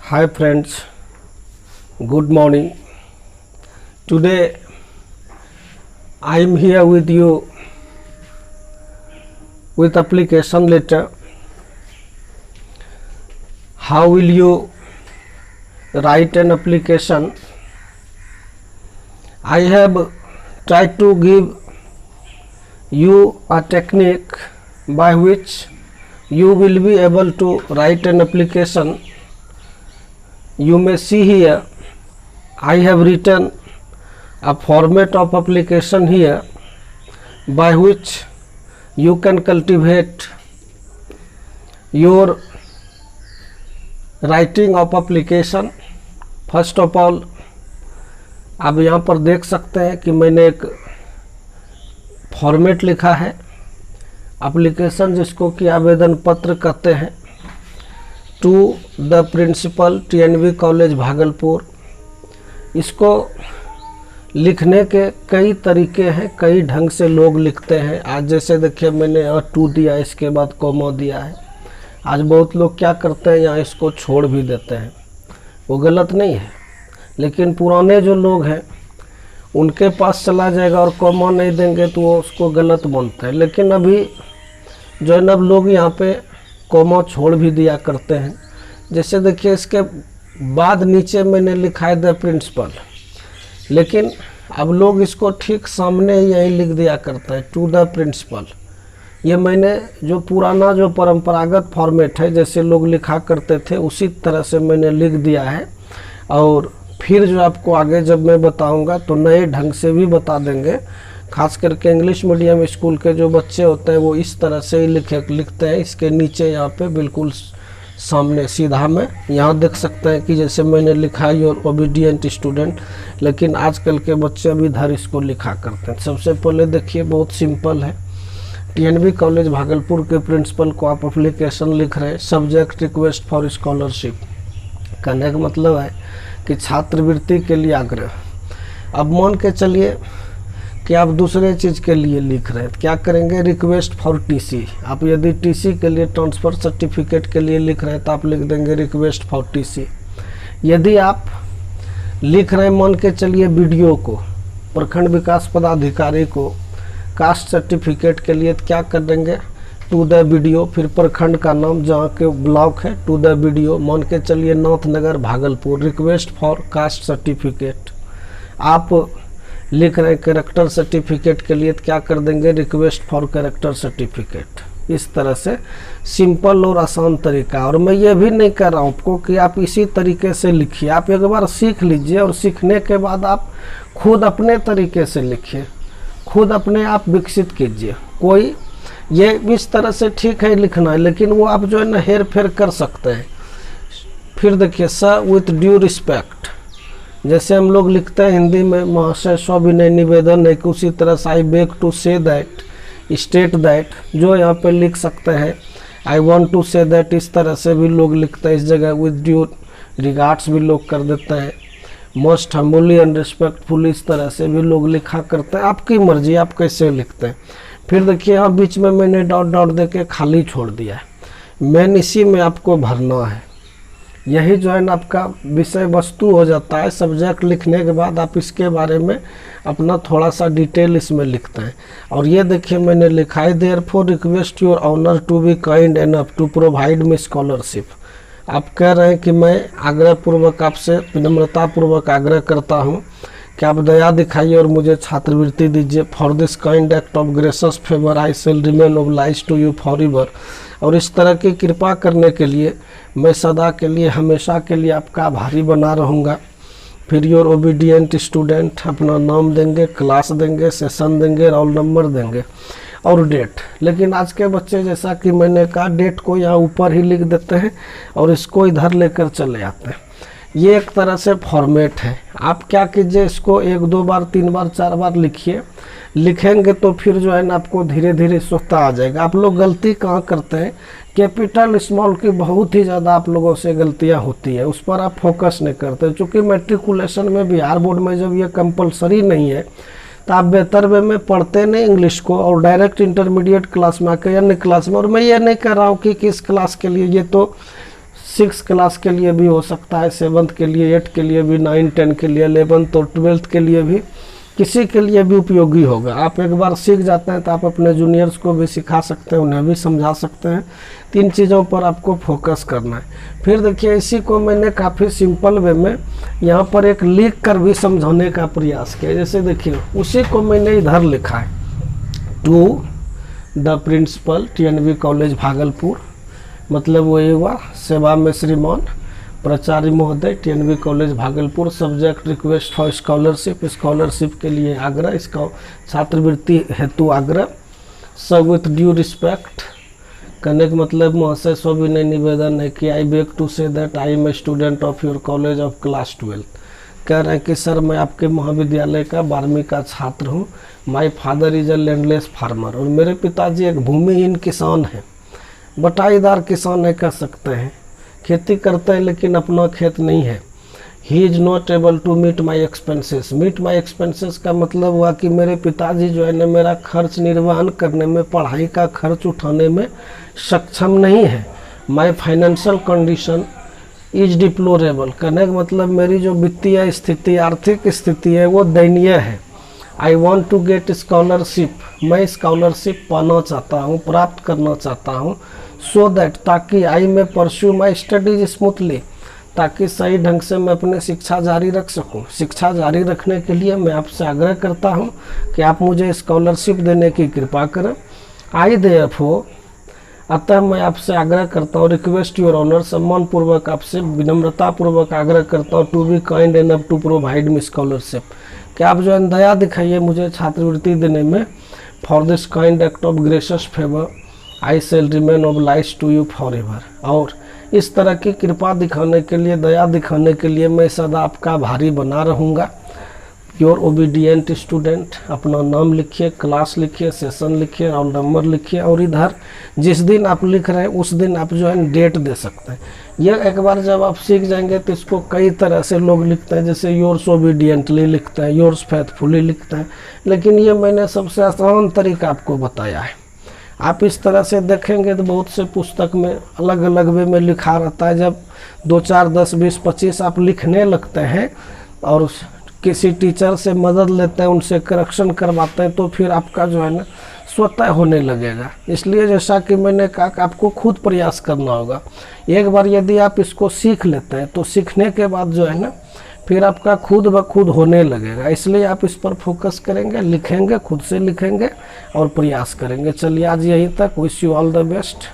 Hi friends, good morning. Today I am here with you with application letter. How will you write an application? I have tried to give you a technique by which you will be able to write an application. You may see here I have written a format of application here by which you can cultivate your writing of application. First of all, आप यहाँ पर देख सकते हैं कि मैंने एक format लिखा है एप्लीकेशन, जिसको कि आवेदन पत्र कहते हैं, to the principal TNV college Bhagalpur. इसको लिखने के कई तरीके हैं, कई ढंग से लोग लिखते हैं। आज जैसे देखिए मैंने यहाँ टू दिया, इसके बाद कॉमा दिया है। आज बहुत लोग क्या करते हैं, यहाँ इसको छोड़ भी देते हैं। वो गलत नहीं है, लेकिन पुराने जो लोग हैं उनके पास चला जाएगा और कॉमा नहीं देंगे तो वो उसको गलत मानते हैं। लेकिन अभी जो है ना, अब लोग यहाँ पे कॉमा छोड़ भी दिया करते हैं। जैसे देखिए इसके बाद नीचे मैंने लिखा है द प्रिंसिपल, लेकिन अब लोग इसको ठीक सामने यहीं लिख दिया करते हैं टू द प्रिंसिपल। ये मैंने जो पुराना जो परंपरागत फॉर्मेट है, जैसे लोग लिखा करते थे, उसी तरह से मैंने लिख दिया है। और फिर जो आपको आगे जब मैं बताऊंगा तो नए ढंग से भी बता देंगे। खास करके इंग्लिश मीडियम स्कूल के जो बच्चे होते हैं वो इस तरह से ही लिखते हैं। इसके नीचे यहाँ पे बिल्कुल सामने सीधा में यहाँ देख सकते हैं कि जैसे मैंने लिखा है योर ओबीडियंट स्टूडेंट, लेकिन आजकल के बच्चे अभी इधर इसको लिखा करते हैं। सबसे पहले देखिए बहुत सिंपल है, TNV कॉलेज भागलपुर के प्रिंसिपल को आप एप्लीकेशन लिख रहे हैं। सब्जेक्ट रिक्वेस्ट फॉर स्कॉलरशिप, कहने का मतलब है कि छात्रवृत्ति के लिए आग्रह। अब मान के चलिए कि आप दूसरे चीज़ के लिए लिख रहे हैं, क्या करेंगे, रिक्वेस्ट फॉर TC। आप यदि TC के लिए, ट्रांसफ़र सर्टिफिकेट के लिए लिख रहे हैं तो आप लिख देंगे रिक्वेस्ट फॉर TC। यदि आप लिख रहे हैं मान के चलिए BDO को, प्रखंड विकास पदाधिकारी को, कास्ट सर्टिफिकेट के लिए, तो क्या कर देंगे, टू द BDO, फिर प्रखंड का नाम जहाँ के ब्लॉक है, टू द BDO, मान के चलिए Nathnagar Bhagalpur, request for caste certificate. आप लिख रहे हैं कैरेक्टर सर्टिफिकेट के लिए, तो क्या कर देंगे, रिक्वेस्ट फॉर कैरेक्टर सर्टिफिकेट। इस तरह से सिंपल और आसान तरीका। और मैं ये भी नहीं कर रहा हूँ आपको कि आप इसी तरीके से लिखिए। आप एक बार सीख लीजिए और सीखने के बाद आप खुद अपने तरीके से लिखिए, खुद अपने आप विकसित कीजिए। कोई ये इस तरह से ठीक है लिखना है, लेकिन वो आप जो है ना हेर फेर कर सकते हैं। फिर देखिए सर विथ ड्यू रिस्पेक्ट, जैसे हम लोग लिखते हैं हिंदी में, महाशय सविनय निवेदन है कि उसी तरह से I beg to say that, state that, जो यहाँ पे लिख सकते हैं I want to say that. इस तरह से भी लोग लिखते हैं। इस जगह विथ ड्यू रिगार्ड्स भी लोग कर देते हैं, मोस्ट हम्बली एंड रिस्पेक्टफुल, इस तरह से भी लोग लिखा करते हैं। आपकी मर्जी, आप कैसे लिखते हैं। फिर देखिए यहाँ बीच में मैंने डॉट डॉट दे के खाली छोड़ दिया है। मेन इसी में आपको भरना है। यही जो है ना आपका विषय वस्तु हो जाता है। सब्जेक्ट लिखने के बाद आप इसके बारे में अपना थोड़ा सा डिटेल इसमें लिखते हैं। और ये देखिए मैंने लिखा है therefore request your honour to be kind enough to provide me scholarship. आप कह रहे हैं कि मैं आग्रहपूर्वक आपसे विनम्रतापूर्वक आग्रह करता हूँ कि आप दया दिखाइए और मुझे छात्रवृत्ति दीजिए। For this kind act of gracious favour I shall remain oblige to you for ever. और इस तरह की कृपा करने के लिए मैं सदा के लिए, हमेशा के लिए आपका आभारी बना रहूँगा। फिर योर ओबीडियंट स्टूडेंट, अपना नाम देंगे, क्लास देंगे, सेशन देंगे, रोल नंबर देंगे और डेट। लेकिन आज के बच्चे, जैसा कि मैंने कहा, डेट को यहाँ ऊपर ही लिख देते हैं और इसको इधर लेकर चले आते हैं। ये एक तरह से फॉर्मेट है। आप क्या कीजिए, इसको 1 2 बार 3 बार 4 बार लिखिए। लिखेंगे तो फिर जो है ना आपको धीरे धीरे सोचता आ जाएगा। आप लोग गलती कहाँ करते हैं, कैपिटल स्मॉल की बहुत ही ज़्यादा आप लोगों से गलतियाँ होती है, उस पर आप फोकस नहीं करते। चूँकि मैट्रिकुलेशन में, बिहार बोर्ड में जब ये कंपलसरी नहीं है तो आप बेहतर वे में पढ़ते नहीं इंग्लिश को और डायरेक्ट इंटरमीडिएट क्लास में आकर अन्य क्लास में। और मैं ये नहीं कह रहा हूँ कि किस क्लास के लिए, ये तो 6 क्लास के लिए भी हो सकता है, 7th के लिए, 8 के लिए भी, 9, 10 के लिए, 11th और 12th के लिए भी, किसी के लिए भी उपयोगी होगा। आप एक बार सीख जाते हैं तो आप अपने जूनियर्स को भी सिखा सकते हैं, उन्हें भी समझा सकते हैं। 3 चीज़ों पर आपको फोकस करना है। फिर देखिए, इसी को मैंने काफ़ी सिंपल वे में यहाँ पर एक लिख कर भी समझाने का प्रयास किया। जैसे देखिए, उसी को मैंने इधर लिखा है, to the principal TNV college Bhagalpur, मतलब वही हुआ, सेवा में श्रीमान प्राचार्य महोदय TNV college Bhagalpur, subject request for scholarship, scholarship के लिए आग्रह, इसका छात्रवृत्ति हेतु आग्रह, सब विथ ड्यू रिस्पेक्ट। कहने का मतलब महाशय सविनय निवेदन है कि I beg to say that I am a student of your college of class 12। कह रहे हैं कि सर मैं आपके महाविद्यालय का 12वीं का छात्र हूँ। My father is a landless farmer, और मेरे पिताजी एक भूमिहीन किसान हैं, बटाईदार किसान है कह सकते हैं, खेती करते हैं लेकिन अपना खेत नहीं है। He is not able to meet my expenses. Meet my expenses का मतलब हुआ कि मेरे पिताजी जो है ना मेरा खर्च निर्वहन करने में, पढ़ाई का खर्च उठाने में सक्षम नहीं है। माई फाइनेंशियल कंडीशन इज डिप्लोरेबल, कहने का मतलब मेरी जो वित्तीय स्थिति, आर्थिक स्थिति है वो दयनीय है। I want to get scholarship, मैं स्कॉलरशिप पाना चाहता हूँ, प्राप्त करना चाहता हूँ, सो दैट, ताकि आई में परस्यू माई स्टडीज स्मूथली, ताकि सही ढंग से मैं अपनी शिक्षा जारी रख सकूं। शिक्षा जारी रखने के लिए मैं आपसे आग्रह करता हूं कि आप मुझे स्कॉलरशिप देने की कृपा करें। आई देयरफॉर, अतः मैं आपसे आग्रह करता हूँ, रिक्वेस्ट योर ऑनर, सम्मानपूर्वक आपसे विनम्रतापूर्वक आग्रह करता हूँ, to be kind enough to provide me scholarship, कि आप जो है दया दिखाइए मुझे छात्रवृत्ति देने में। For this kind act of gracious favour I shall remain obliged to you for ever. और इस तरह की कृपा दिखाने के लिए, दया दिखाने के लिए मैं सदा आपका भारी बना रहूँगा। योर ओबीडियंट स्टूडेंट, अपना नाम लिखिए, क्लास लिखिए, सेशन लिखिए, रोल नंबर लिखिए, और इधर जिस दिन आप लिख रहे हैं उस दिन आप जो है डेट दे सकते हैं। यह एक बार जब आप सीख जाएंगे तो इसको कई तरह से लोग लिखते हैं, जैसे योर्स ओबीडियंटली लिखते हैं, योर्स फेथफुली लिखते हैं, लेकिन ये मैंने सबसे आसान तरीका आपको बताया है। आप इस तरह से देखेंगे तो बहुत से पुस्तक में अलग अलग वे में लिखा रहता है। जब 2, 4, 10, 20, 25 आप लिखने लगते हैं और किसी टीचर से मदद लेते हैं, उनसे करेक्शन करवाते हैं, तो फिर आपका जो है ना स्वतः होने लगेगा। इसलिए जैसा कि मैंने कहा कि आपको खुद प्रयास करना होगा। एक बार यदि आप इसको सीख लेते हैं तो सीखने के बाद जो है ना फिर आपका खुद ब खुद होने लगेगा। इसलिए आप इस पर फोकस करेंगे, लिखेंगे, खुद से लिखेंगे और प्रयास करेंगे। चलिए आज यहीं तक। Wish you all the best.